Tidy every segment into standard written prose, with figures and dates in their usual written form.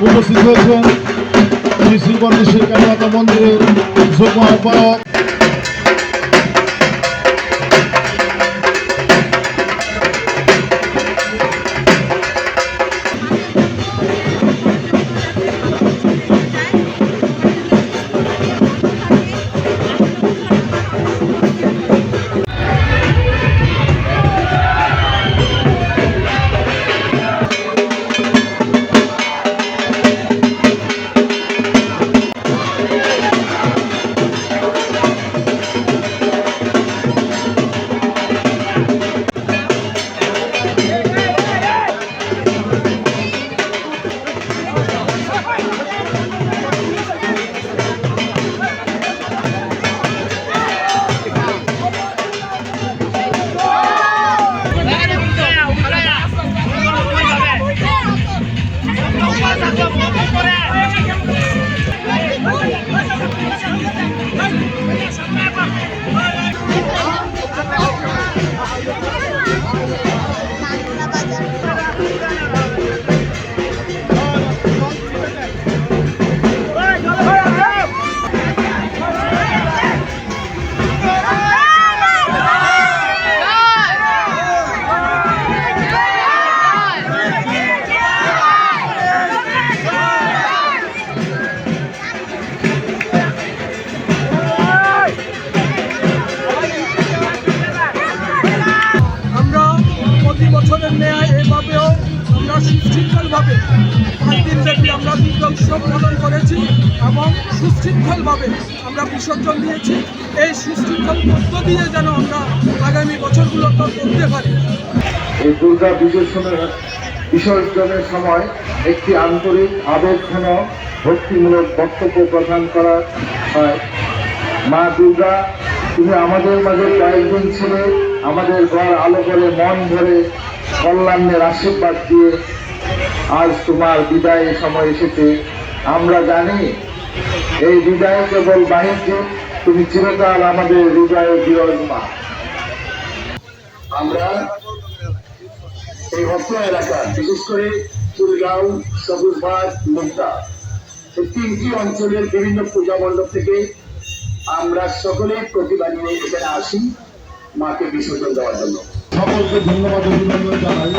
উপস্থিত হয়েছেন শ্রী শ্রী বন্দেশ্বরী কালীমাতা মন্দিরের যুগ্ম আহ্বায়ক বছরের ন্যায় এভাবেও আমরা সুশৃঙ্খলভাবে 5 দিন ব্যাপী আমরা দুর্গা উৎসব পালন করেছি এবং সুশৃঙ্খলভাবে আমরা বিসর্জন দিয়েছি। এই সুশৃঙ্খল মধ্য দিয়ে যেন আমরা আগামী বছরগুলো করতে পারি। এই দুর্গা বিসর্জনের সময় একটি আন্তরিক আবেগঘন ভক্তিমূলক বক্তব্য প্রদান করা হয়। মা দুর্গা, তুমি আমাদের মাঝে কয়েকদিন ছিলে, আমাদের ঘর আলো করে মন ভরে কল্যাণের আশীর্বাদ দিয়ে আজ তোমার বিদায়ের সময় এসেছে। আমরা জানি এই বিদায় কেবল বাণিজ্যিক, তুমি চিরকাল আমাদের হৃদয়ে বিরাজমান। আমরা এই অত্র এলাকা, বিশেষ করে চুলগাঁও, সবুজবাগ, মুক্তা, এই 3টি অঞ্চলের বিভিন্ন পূজা মণ্ডপ থেকে আমরা সকলেই প্রতিভা নিয়ে এখানে আসি মাকে বিসর্জন দেওয়ার জন্য। সকলকে ধন্যবাদ অভিনন্দন জানাই।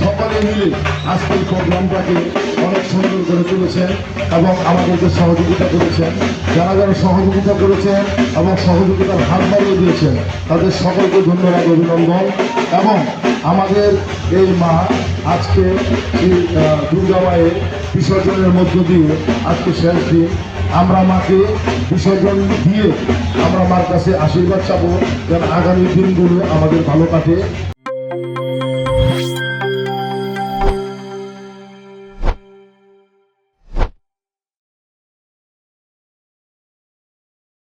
সকলে মিলে আজকের প্রোগ্রামটাকে অনেক সুন্দর করে তুলেছেন এবং আমাদেরকে সহযোগিতা করেছেন। যারা যারা সহযোগিতা করেছেন এবং সহযোগিতার হাত বাড়িয়ে দিয়েছেন তাদের সকলকে ধন্যবাদ অভিনন্দন। এবং আমাদের এই মা আজকে এই দুর্গা মায়ের বিসর্জনের মধ্য দিয়ে আজকে শেষ দিন। আমরা মাকে বিসর্জন দিয়ে আমরা মার কাছে আশীর্বাদ চাবো যেন আগামী দিনগুলো আমাদের ভালো কাটে।